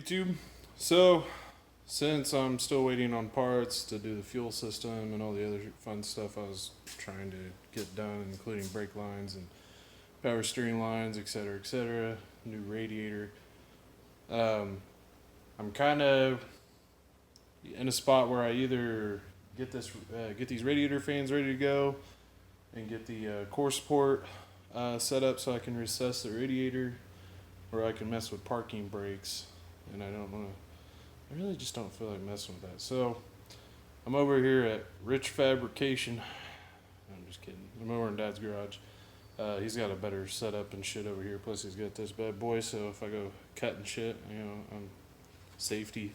YouTube. So, since I'm still waiting on parts to do the fuel system and all the other fun stuff I was trying to get done, including brake lines and power steering lines, etc., new radiator, I'm kind of in a spot where I either get these radiator fans ready to go and get the core support set up so I can recess the radiator, or I can mess with parking brakes, and I really just don't feel like messing with that. So I'm over here at Rich Fabrication. I'm just kidding. I'm over in Dad's garage. He's got a better setup and shit over here. Plus he's got this bad boy, so if I go cutting shit, I'm safety.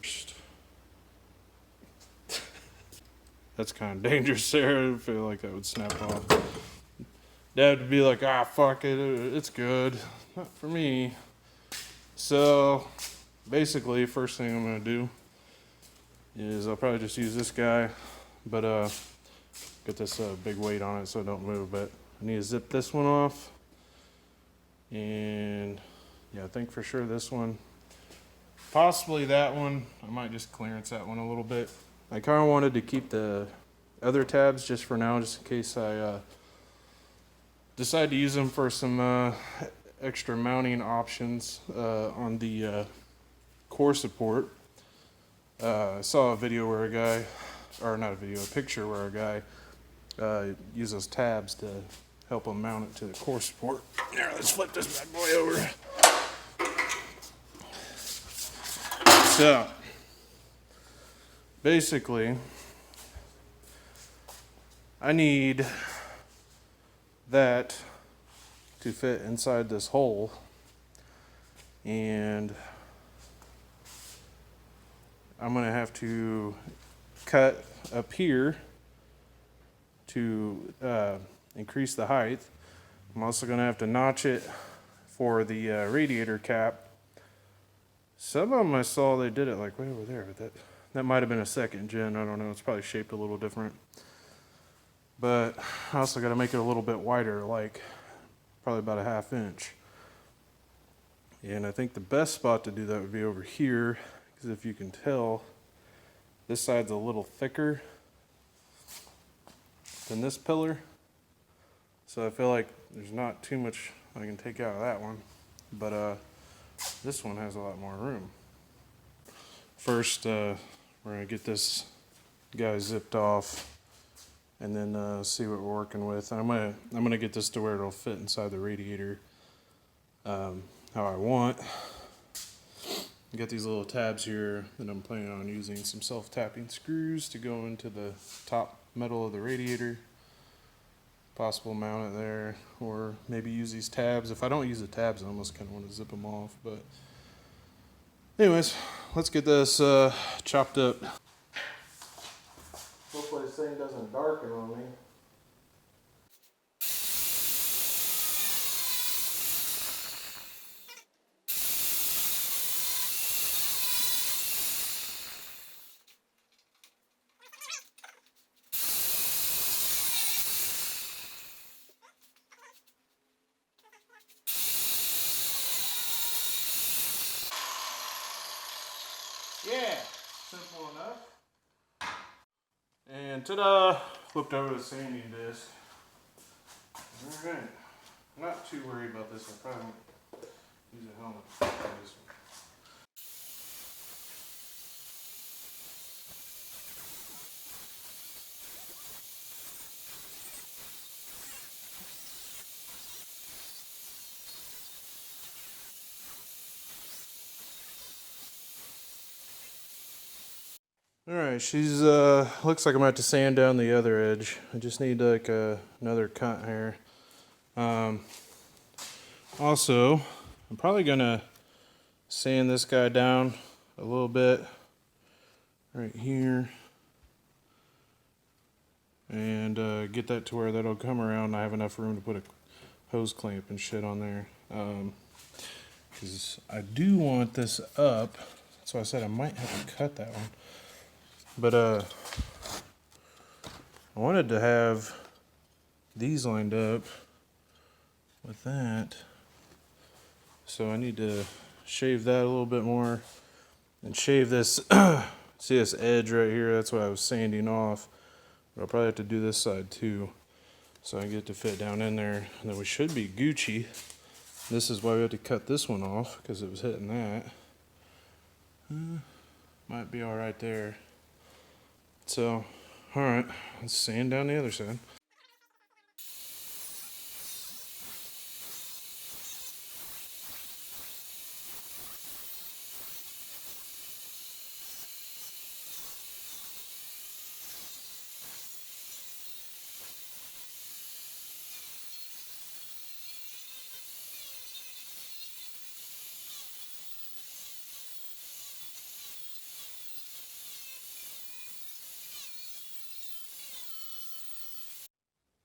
That's kind of dangerous there. I feel like that would snap off. Dad would be like, fuck it, it's good. Not for me. So basically, first thing I'm going to do is I'll probably just use this guy, but get this big weight on it so it don't move. But I need to zip this one off, and yeah, I think for sure this one, possibly that one. I might just clearance that one a little bit. I kind of wanted to keep the other tabs just for now, just in case I decide to use them for some extra mounting options on the core support. I saw a video where a picture where a guy used those tabs to help him mount it to the core support. Here, let's flip this bad boy over. So, basically, I need that to fit inside this hole, and I'm going to have to cut up here to increase the height. I'm also going to have to notch it for the radiator cap. Some of them I saw they did it like way over there, but that might have been a second gen. I don't know. It's probably shaped a little different. But I also got to make it a little bit wider, like probably about a 1/2 inch. And I think the best spot to do that would be over here, because if you can tell, this side's a little thicker than this pillar. So I feel like there's not too much I can take out of that one. But this one has a lot more room. First, we're going to get this guy zipped off, and then see what we're working with. I'm gonna get this to where it'll fit inside the radiator how I want. I got these little tabs here that I'm planning on using some self-tapping screws to go into the top metal of the radiator. Possible mount it there, or maybe use these tabs. If I don't use the tabs, I almost kind of want to zip them off. But anyways, let's get this chopped up. Hopefully this thing doesn't darken on me. Yeah, simple enough. And ta-da! Flipped over the sanding disc. Alright. I'm not too worried about this. I'll probably use a helmet for this one. Alright, she's looks like I'm about to sand down the other edge. I just need like another cut here. Also, I'm probably gonna sand this guy down a little bit right here, and get that to where that'll come around and I have enough room to put a hose clamp and shit on there. Because I do want this up, so I said I might have to cut that one. But I wanted to have these lined up with that, so I need to shave that a little bit more and shave this. See this edge right here? That's what I was sanding off. But I'll probably have to do this side too, so I get it to fit down in there. And then we should be Gucci. This is why we had to cut this one off, because it was hitting that. Might be all right there. So, all right, let's sand down the other side.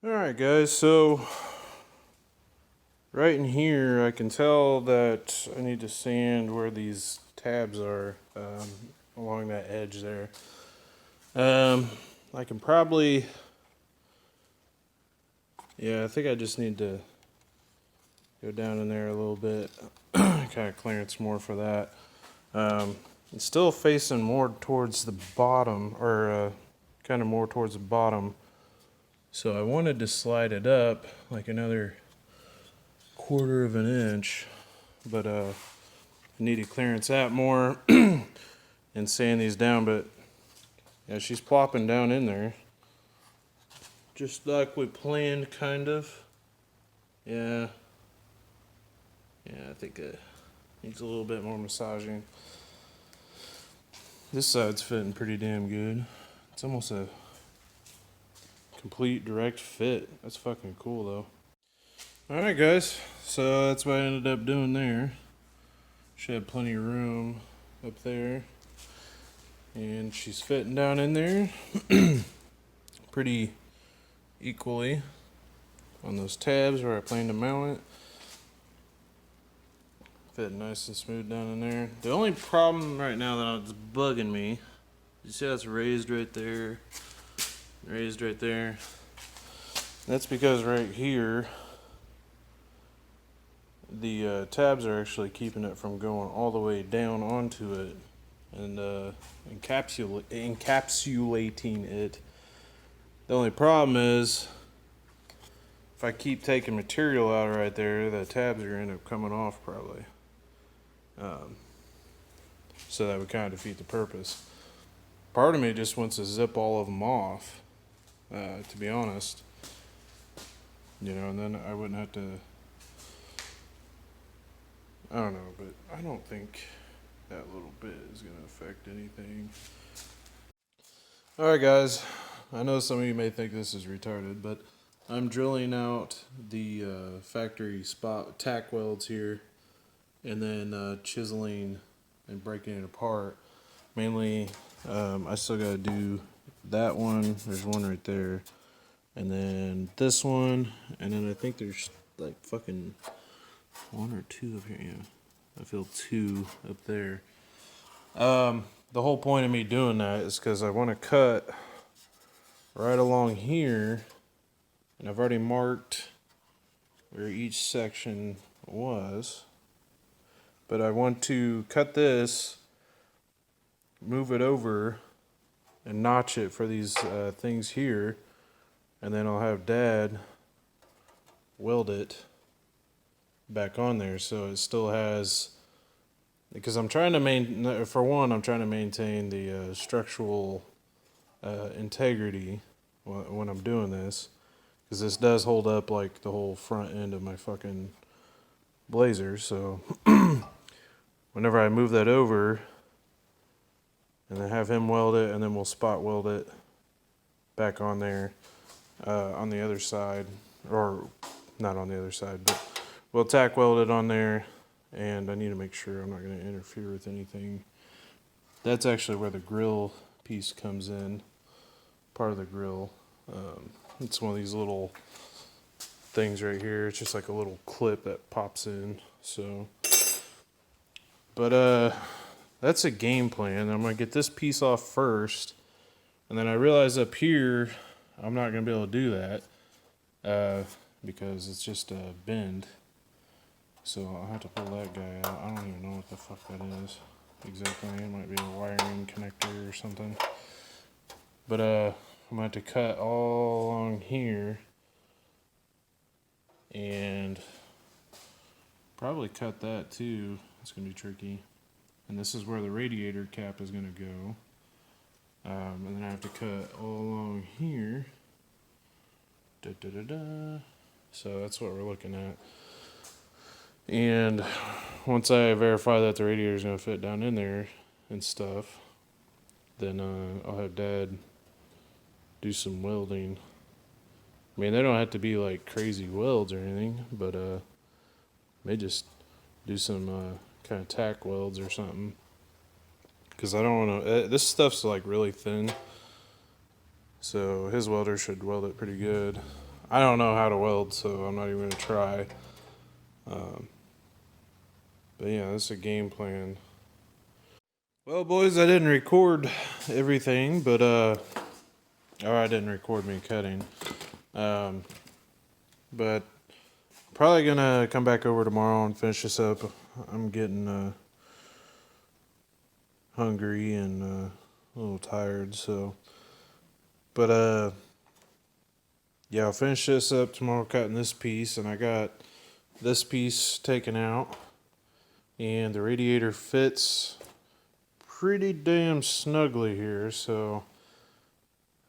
Alright guys, so right in here I can tell that I need to sand where these tabs are, along that edge there. I can probably, yeah, I think I just need to go down in there a little bit, kind of clearance more for that. It's still facing more towards the bottom, or kind of more towards the bottom. So I wanted to slide it up like another 1/4 of an inch, but I need to clearance that more and sand these down. But yeah, she's plopping down in there, just like we planned, kind of. Yeah, I think it needs a little bit more massaging. This side's fitting pretty damn good. It's almost a complete direct fit. That's fucking cool though. Alright guys, so that's what I ended up doing there. She had plenty of room up there, and she's fitting down in there pretty equally on those tabs where I plan to mount it. Fitting nice and smooth down in there. The only problem right now that's bugging me, you see how it's raised right there, raised right there? That's because right here the tabs are actually keeping it from going all the way down onto it and encapsulating it. The only problem is if I keep taking material out right there, the tabs are going to end up coming off probably. So that would kind of defeat the purpose. Part of me just wants to zip all of them off, to be honest. You know, and then I wouldn't have to, I don't know, but I don't think that little bit is going to affect anything. Alright guys, I know some of you may think this is retarded, but I'm drilling out the factory spot tack welds here, and then chiseling and breaking it apart. Mainly, I still got to do that one. There's one right there. And then this one. And then I think there's like fucking 1 or 2 up here. Yeah, I feel 2 up there. The whole point of me doing that is because I want to cut right along here. And I've already marked where each section was. But I want to cut this, move it over, and notch it for these things here. And then I'll have Dad weld it back on there so it still has, because I'm trying to I'm trying to maintain the structural integrity when I'm doing this, because this does hold up like the whole front end of my fucking Blazer. So whenever I move that over and then have him weld it, and then we'll spot weld it back on there on the other side, or not on the other side, but we'll tack weld it on there. And I need to make sure I'm not going to interfere with anything. That's actually where the grill piece comes in, part of the grill. It's one of these little things right here. It's just like a little clip that pops in. So, but that's a game plan. I'm going to get this piece off first, and then I realize up here I'm not going to be able to do that because it's just a bend. So I'll have to pull that guy out. I don't even know what the fuck that is. exactly. It might be a wiring connector or something. But I'm gonna have to cut all along here and probably cut that too. It's gonna be tricky. And this is where the radiator cap is gonna go. And then I have to cut all along here. So that's what we're looking at. And once I verify that the radiator is going to fit down in there and stuff, then I'll have Dad do some welding. I mean, they don't have to be like crazy welds or anything, but may just do some kind of tack welds or something. Because I don't want to. This stuff's like really thin, so his welder should weld it pretty good. I don't know how to weld, so I'm not even going to try. But yeah, this is a game plan. Well, boys, I didn't record everything, but I didn't record me cutting. But probably gonna come back over tomorrow and finish this up. I'm getting hungry and a little tired, so. But yeah, I'll finish this up tomorrow, cutting this piece, and I got this piece taken out, and the radiator fits pretty damn snugly here, so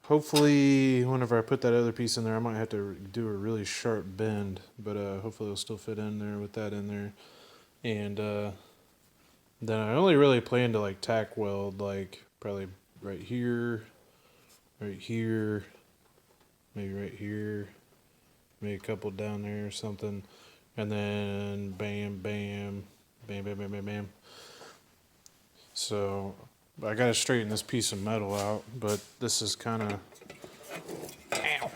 hopefully whenever I put that other piece in there, I might have to do a really sharp bend, but hopefully it'll still fit in there with that in there. And then I only really plan to like tack weld like probably right here, maybe right here, maybe a couple down there or something, and then bam, bam, bam, bam, bam, bam, bam. So I gotta straighten this piece of metal out, but this is kind of, ow,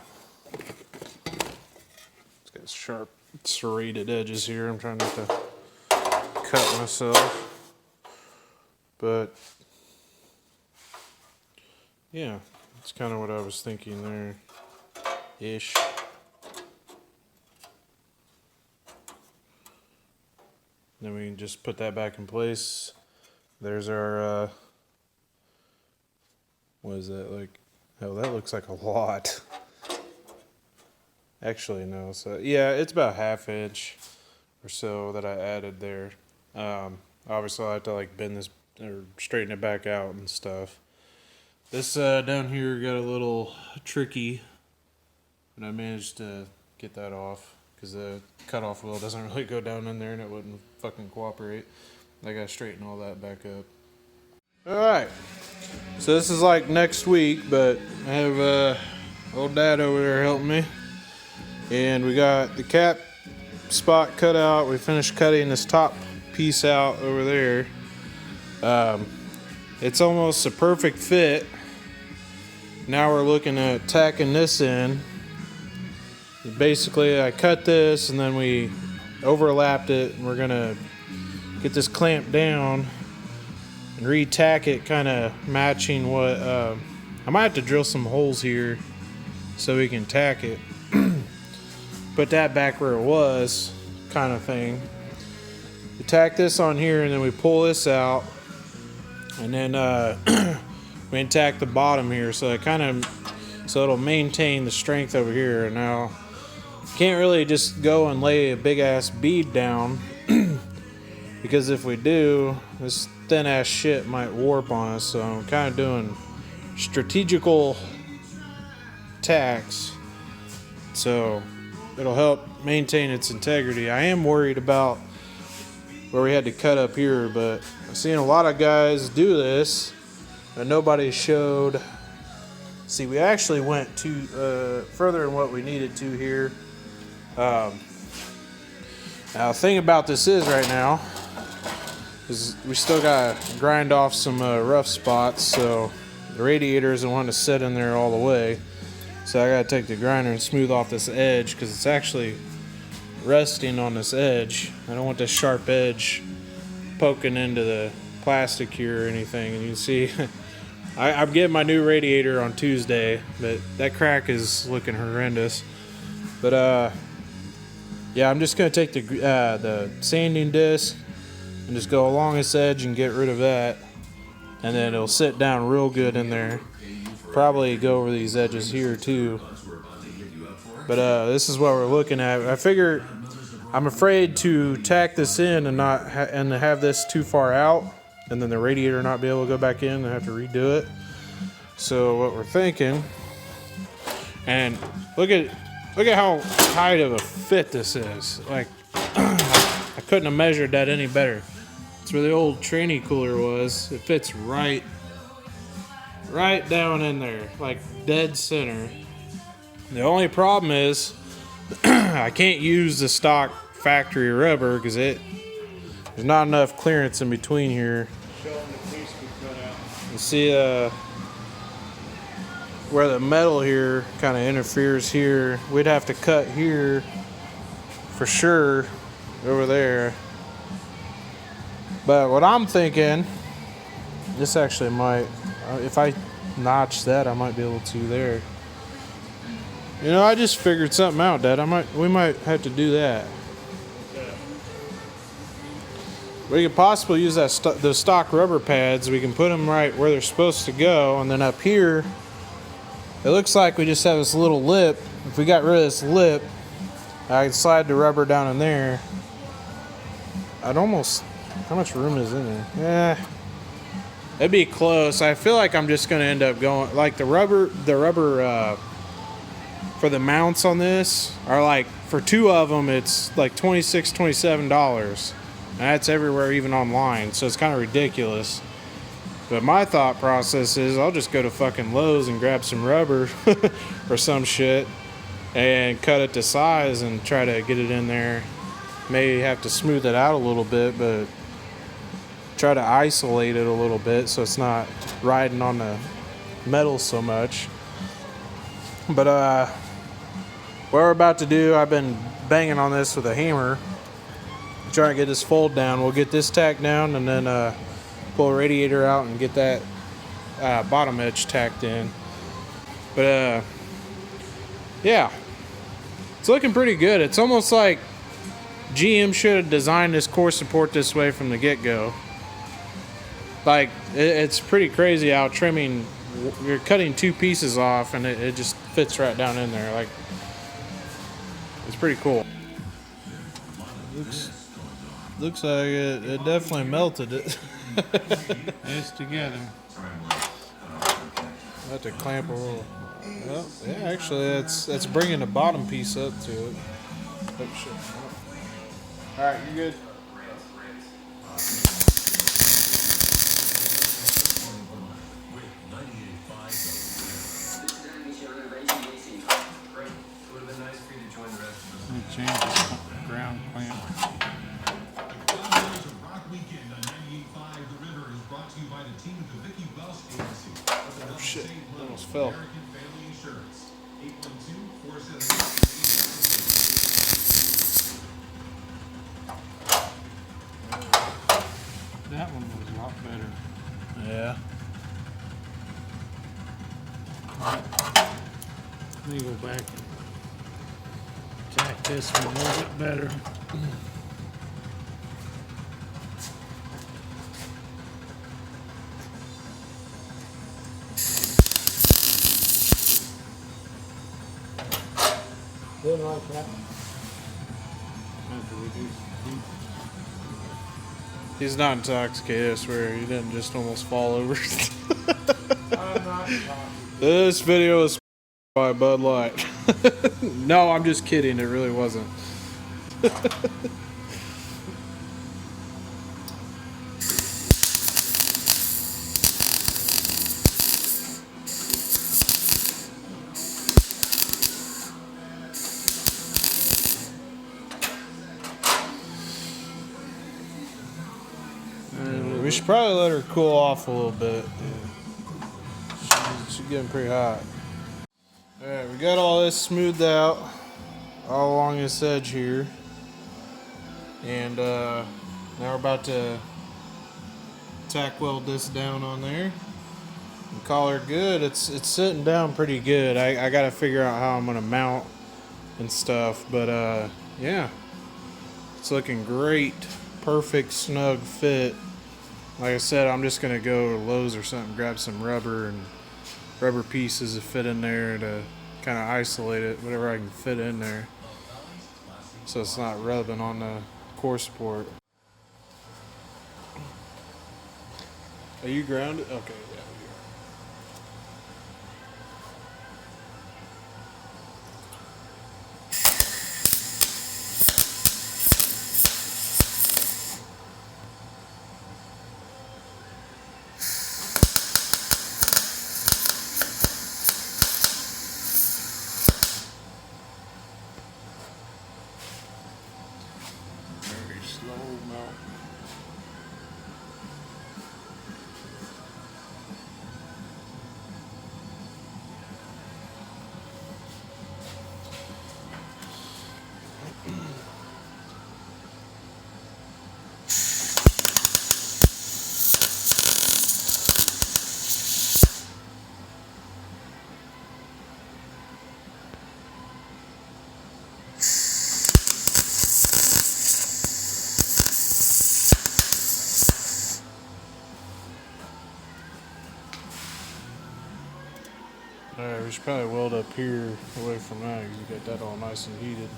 it's got sharp serrated edges here. I'm trying not to cut myself, but yeah, that's kind of what I was thinking there ish. Then we can just put that back in place. There's our what is that, like, oh, that looks like a lot. Actually, no, so yeah, it's about 1/2 inch or so that I added there. Obviously I have to like bend this or straighten it back out and stuff. This down here got a little tricky, but I managed to get that off because the cutoff wheel doesn't really go down in there and it wouldn't fucking cooperate. I gotta straighten all that back up. Alright, so this is like next week, but I have old Dad over there helping me. And we got the cap spot cut out. We finished cutting this top piece out over there. It's almost a perfect fit. Now we're looking at tacking this in. Basically, I cut this and then we overlapped it, and we're gonna get this clamped down and re-tack it, kind of matching what I might have to drill some holes here so we can tack it. Put that back where it was, kind of thing. We tack this on here and then we pull this out, and then we tack the bottom here so it'll maintain the strength over here. And now can't really just go and lay a big ass bead down because if we do, this thin ass shit might warp on us. So I'm kind of doing strategical tacks so it'll help maintain its integrity. I am worried about where we had to cut up here, but I've seen a lot of guys do this and nobody showed. See, we actually went further than what we needed to here. Now the thing about this is right now is we still gotta grind off some rough spots, so the radiator isn't wanting to sit in there all the way. So I gotta take the grinder and smooth off this edge because it's actually resting on this edge. I don't want this sharp edge poking into the plastic here or anything. And you can see I'm getting my new radiator on Tuesday, but that crack is looking horrendous. But yeah, I'm just gonna take the sanding disc and just go along this edge and get rid of that, and then it'll sit down real good in there. Probably go over these edges here too, but this is what we're looking at. I figure I'm afraid to tack this in and not have this too far out, and then the radiator not be able to go back in and have to redo it. So what we're thinking, and look at how tight of a fit this is. Like I couldn't have measured that any better. It's where the old tranny cooler was. It fits right down in there, like dead center. The only problem is I can't use the stock factory rubber because there's not enough clearance in between here. You see where the metal here kind of interferes here. We'd have to cut here for sure over there. But what I'm thinking, this actually might, if I notch that, I might be able to there. You know, I just figured something out, Dad. We might have to do that. We could possibly use those stock rubber pads. We can put them right where they're supposed to go, and then up here, it looks like we just have this little lip. If we got rid of this lip, I could slide the rubber down in there. I'd almost, how much room is in there? It'd be close. I feel like I'm just gonna end up going, like the rubber for the mounts on this are like, for two of them, it's like $26, $27. And that's everywhere, even online. So it's kind of ridiculous. But my thought process is I'll just go to fucking Lowe's and grab some rubber or some shit and cut it to size and try to get it in there. Maybe have to smooth it out a little bit, but try to isolate it a little bit so it's not riding on the metal so much. But what we're about to do, I've been banging on this with a hammer, trying to get this fold down. We'll get this tacked down and then pull a radiator out and get that bottom edge tacked in. But yeah, it's looking pretty good. It's almost like GM should have designed this core support this way from the get-go. Like, it's pretty very how trimming, you're cutting two pieces off and it just fits right down in there. Like, it's pretty cool. Looks like it definitely melted it. It's together. I have to clamp a little. Well, yeah, actually, that's bringing the bottom piece up to it. Oh, shit. All right, you good? Let me change the ground clamp. Oh shit, almost fell. That one was a lot better. Yeah. Let me go back and tack this one a little bit better. Didn't like that. He's not intoxicated, I swear. He didn't just almost fall over. I'm not This video is by Bud Light. No, I'm just kidding. It really wasn't. We should probably let her cool off a little bit. She's getting pretty hot. Alright, we got all this smoothed out all along this edge here. And now we're about to tack weld this down on there and call her good. It's sitting down pretty good. I gotta figure out how I'm gonna mount and stuff, but yeah, it's looking great. perfect snug fit. Like I said, I'm just gonna go to Lowe's or something, grab some rubber and rubber pieces to fit in there to kind of isolate it, whatever I can fit in there, so it's not rubbing on the core support. Are you grounded? Okay, yeah. Very slow melt. Alright, we should probably weld up here away from that because we got that all nice and heated.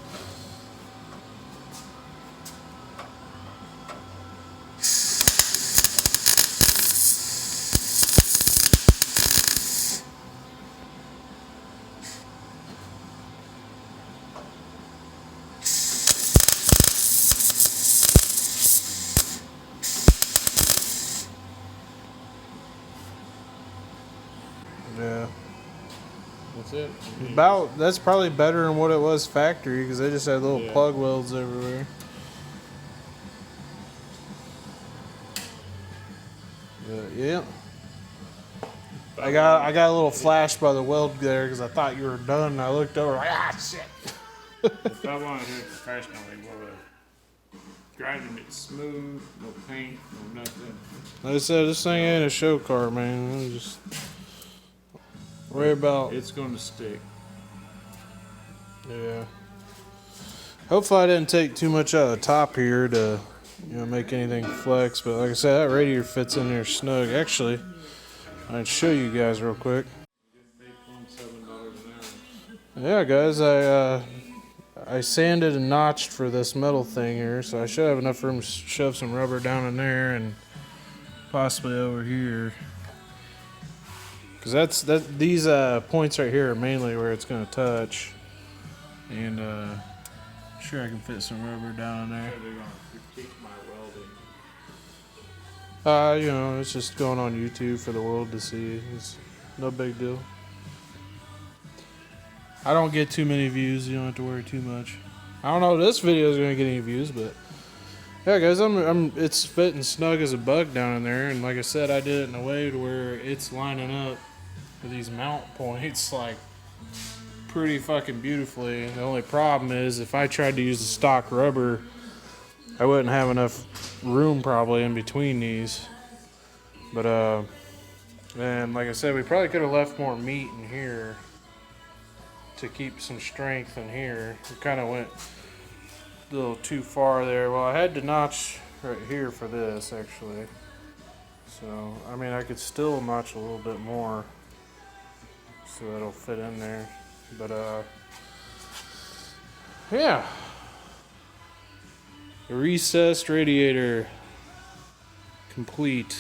Yeah. That's it. That's probably better than what it was factory because they just had little plug welds everywhere. Yeah. I got a little flash by the weld there because I thought you were done. And I looked over like, shit. If I want to do it professionally, we'll grinding it smooth, no paint, no nothing. Like I said, this thing ain't a show car, man. I'm just worry about. It's going to stick. Yeah. Hopefully I didn't take too much out of the top here to, make anything flex. But like I said, that radiator fits in there snug. Actually, I can show you guys real quick. Yeah, guys, I sanded and notched for this metal thing here, so I should have enough room to shove some rubber down in there and possibly over here. Because these points right here are mainly where it's going to touch. And sure I can fit some rubber down in there. They're going to critique my welding. It's just going on YouTube for the world to see. It's no big deal. I don't get too many views. You don't have to worry too much. I don't know if this video is going to get any views, but yeah, guys, it's fitting snug as a bug down in there. And like I said, I did it in a way to where it's lining up with these mount points like pretty fucking beautifully. The only problem is if I tried to use the stock rubber, I wouldn't have enough room probably in between these. But and like I said, we probably could have left more meat in here to keep some strength in here. We kind of went a little too far there. Well, I had to notch right here for this actually. So I mean, I could still notch a little bit more so that'll fit in there. But yeah. The recessed radiator complete.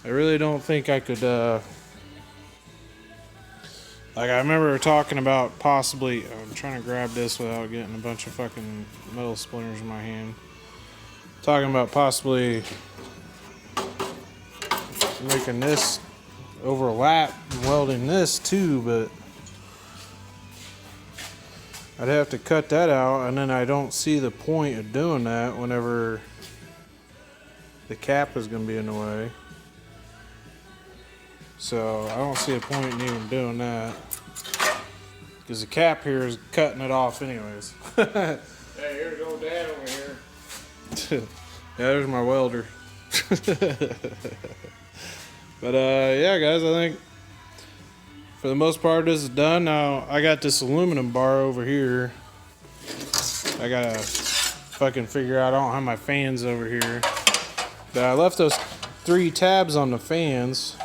I really don't think I could like I remember talking about possibly I'm trying to grab this without getting a bunch of fucking metal splinters in my hand. Talking about possibly making this overlap and welding this too, but I'd have to cut that out, and then I don't see the point of doing that whenever the cap is going to be in the way. So I don't see a point in even doing that because the cap here is cutting it off anyways. Hey, here to go, Dad, over here. Yeah, there's my welder. But yeah, guys, I think for the most part this is done. Now I got this aluminum bar over here. I gotta if I can figure out. I don't have my fans over here, but I left those 3 tabs on the fans.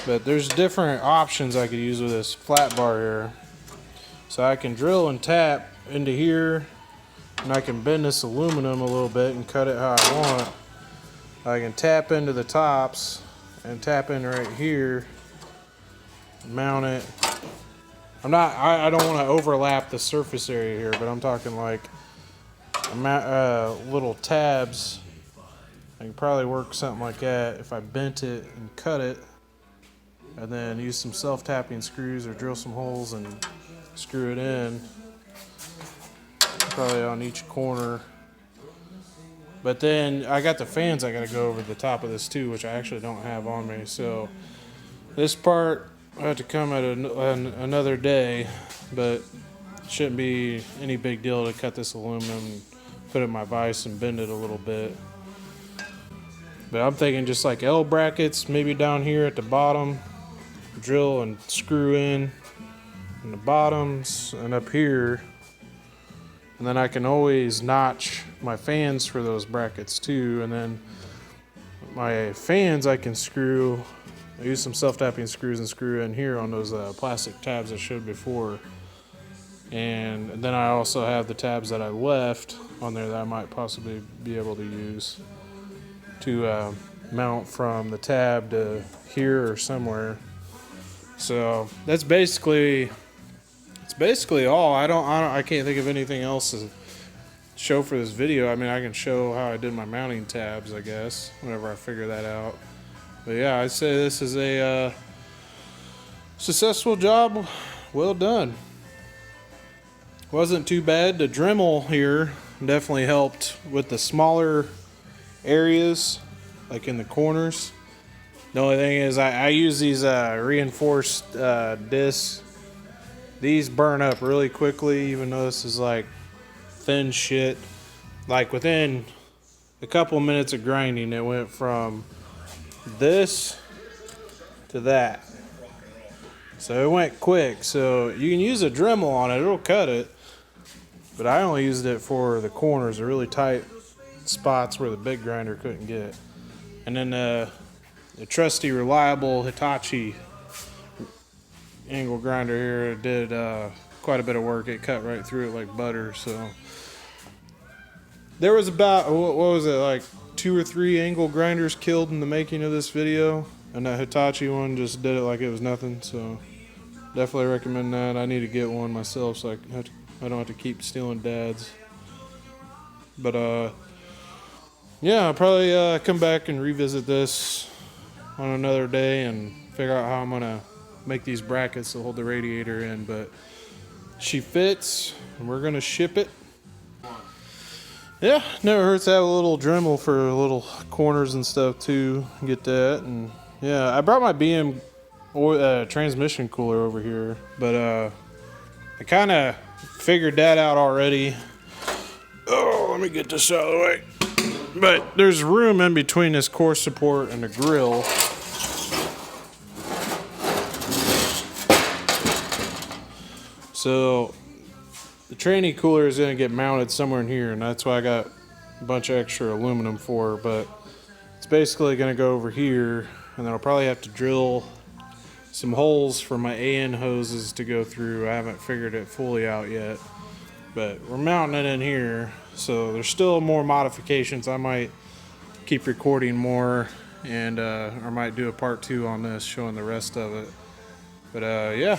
But there's different options I could use with this flat bar here. So I can drill and tap into here, and I can bend this aluminum a little bit and cut it how I want. I can tap into the tops and tap in right here, mount it. I don't want to overlap the surface area here, but I'm talking like little tabs. I can probably work something like that if I bent it and cut it, and then use some self-tapping screws or drill some holes and screw it in, probably on each corner. But then I got the fans I got to go over the top of this too, which I actually don't have on me. So this part I have to come at another day, but it shouldn't be any big deal to cut this aluminum and put it in my vise and bend it a little bit. But I'm thinking just like L brackets, maybe down here at the bottom, drill and screw in the bottoms and up here. And then I can always notch my fans for those brackets too. And then my fans I can screw, I use some self-tapping screws and screw in here on those plastic tabs I showed before. And then I also have the tabs that I left on there that I might possibly be able to use to mount from the tab to here or somewhere. So that's basically all. I can't think of anything else to show for this video. I mean, I can show how I did my mounting tabs, I guess, whenever I figure that out. But yeah, I'd say this is a successful job. Well done. Wasn't too bad. The Dremel here definitely helped with the smaller areas, like in the corners. The only thing is I use these reinforced discs. These burn up really quickly, even though this is like thin shit. Like within a couple minutes of grinding, it went from this to that. So it went quick. So you can use a Dremel on it, it'll cut it. But I only used it for the corners, the really tight spots where the big grinder couldn't get. And then the trusty, reliable Hitachi angle grinder here did quite a bit of work. It cut right through it like butter. So there was about, what was it, like 2 or 3 angle grinders killed in the making of this video, and that Hitachi one just did it like it was nothing. So definitely recommend that. I need to get one myself so I don't have to keep stealing Dad's. But yeah, I'll probably come back and revisit this on another day and figure out how I'm gonna make these brackets to hold the radiator in. But she fits, and we're gonna ship it. Yeah, never hurts to have a little Dremel for little corners and stuff too. Get that. And yeah, I brought my BM transmission cooler over here, but I kind of figured that out already. Oh, let me get this out of the way. But there's room in between this core support and the grill. So the tranny cooler is going to get mounted somewhere in here, and that's why I got a bunch of extra aluminum for. But it's basically going to go over here, and then I'll probably have to drill some holes for my AN hoses to go through. I haven't figured it fully out yet, but we're mounting it in here. So there's still more modifications. I might keep recording more, and I might do a part 2 on this showing the rest of it. But yeah,